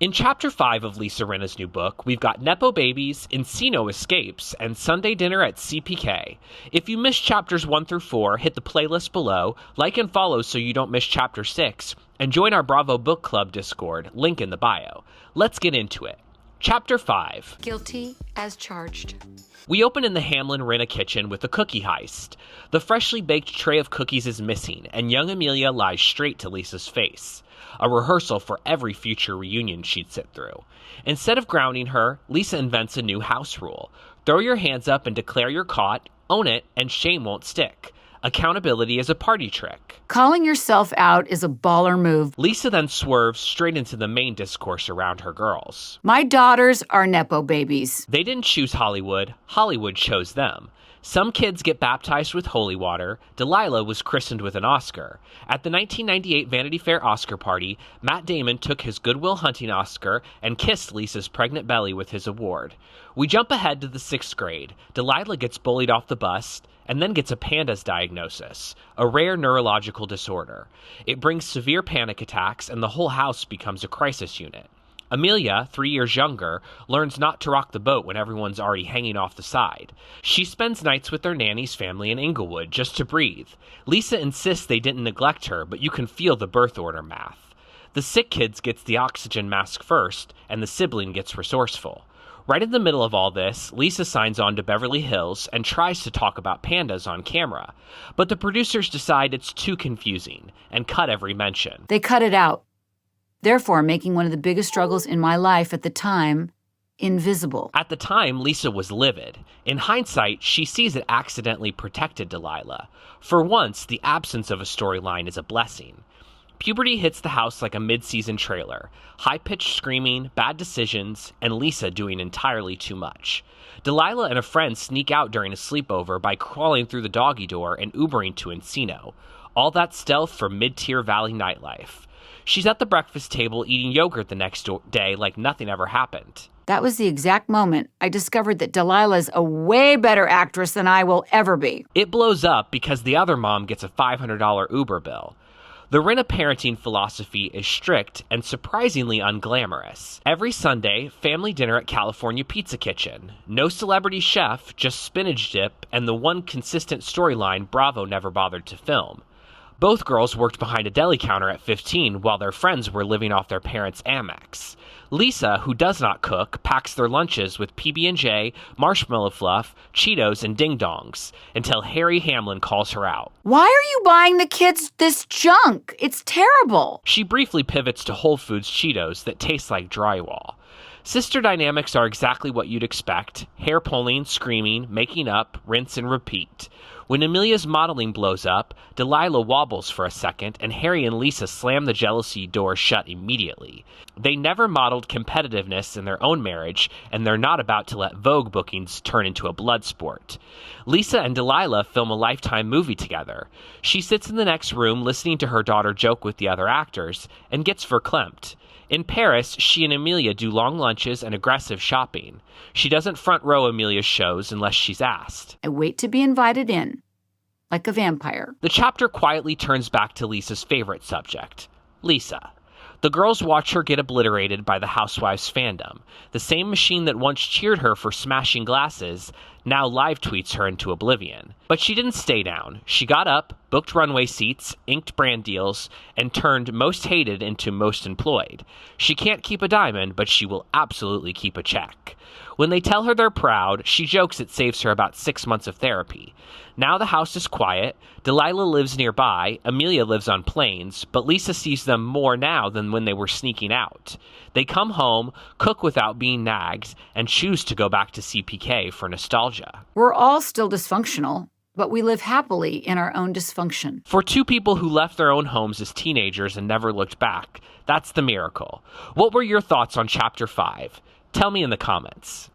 In Chapter 5 of Lisa Rinna's new book, we've got Nepo babies, Encino escapes, and Sunday dinner at CPK. If you missed Chapters 1 through 4, hit the playlist below, like and follow so you don't miss Chapter 6, and join our Bravo Book Club Discord, link in the bio. Let's get into it. Chapter 5. Guilty as charged. We open in the Hamlin Rinna kitchen with a cookie heist. The freshly baked tray of cookies is missing, and young Amelia lies straight to Lisa's face. A rehearsal for every future reunion she'd sit through. Instead of grounding her, Lisa invents a new house rule. Throw your hands up and declare you're caught, own it, and shame won't stick. Accountability is a party trick. Calling yourself out is a baller move. Lisa then swerves straight into the main discourse around her girls. My daughters are Nepo babies. They didn't choose Hollywood. Hollywood chose them. Some kids get baptized with holy water. Delilah was christened with an Oscar. At the 1998 Vanity Fair Oscar party, Matt Damon took his Good Will Hunting Oscar and kissed Lisa's pregnant belly with his award. We jump ahead to the 6th grade. Delilah gets bullied off the bus and then gets a PANDAS diagnosis, a rare neurological disorder. It brings severe panic attacks and the whole house becomes a crisis unit. Amelia, 3 years younger, learns not to rock the boat when everyone's already hanging off the side. She spends nights with their nanny's family in Inglewood just to breathe. Lisa insists they didn't neglect her, but you can feel the birth order math. The sick kid gets the oxygen mask first, and the sibling gets resourceful. Right in the middle of all this, Lisa signs on to Beverly Hills and tries to talk about pandas on camera. But the producers decide it's too confusing and cut every mention. They cut it out, therefore making one of the biggest struggles in my life at the time invisible. At the time, Lisa was livid. In hindsight, she sees it accidentally protected Delilah. For once, the absence of a storyline is a blessing. Puberty hits the house like a mid-season trailer. High-pitched screaming, bad decisions, and Lisa doing entirely too much. Delilah and a friend sneak out during a sleepover by crawling through the doggy door and Ubering to Encino. All that stealth for mid-tier Valley nightlife. She's at the breakfast table eating yogurt the next day like nothing ever happened. That was the exact moment I discovered that Delilah's a way better actress than I will ever be. It blows up because the other mom gets a $500 Uber bill. The Rinna parenting philosophy is strict and surprisingly unglamorous. Every Sunday, family dinner at California Pizza Kitchen. No celebrity chef, just spinach dip and the one consistent storyline Bravo never bothered to film. Both girls worked behind a deli counter at 15 while their friends were living off their parents' Amex. Lisa, who does not cook, packs their lunches with PB&J, marshmallow fluff, Cheetos, and ding-dongs until Harry Hamlin calls her out. Why are you buying the kids this junk? It's terrible. She briefly pivots to Whole Foods Cheetos that taste like drywall. Sister dynamics are exactly what you'd expect. Hair pulling, screaming, making up, rinse and repeat. When Amelia's modeling blows up, Delilah wobbles for a second, and Harry and Lisa slam the jealousy door shut immediately. They never modeled competitiveness in their own marriage, and they're not about to let Vogue bookings turn into a blood sport. Lisa and Delilah film a Lifetime movie together. She sits in the next room listening to her daughter joke with the other actors, and gets verklempt. In Paris, she and Amelia do long lunches and aggressive shopping. She doesn't front row Amelia's shows unless she's asked. I wait to be invited in, like a vampire. The chapter quietly turns back to Lisa's favorite subject, Lisa. The girls watch her get obliterated by the Housewives fandom. The same machine that once cheered her for smashing glasses now live tweets her into oblivion. But she didn't stay down. She got up, booked runway seats, inked brand deals, and turned most hated into most employed. She can't keep a diamond, but she will absolutely keep a check. When they tell her they're proud, she jokes it saves her about 6 months of therapy. Now the house is quiet. Delilah lives nearby. Amelia lives on Plains, but Lisa sees them more now than when they were sneaking out. They come home, cook without being nagged, and choose to go back to CPK for nostalgia. We're all still dysfunctional, but we live happily in our own dysfunction. For two people who left their own homes as teenagers and never looked back, that's the miracle. What were your thoughts on Chapter 5? Tell me in the comments.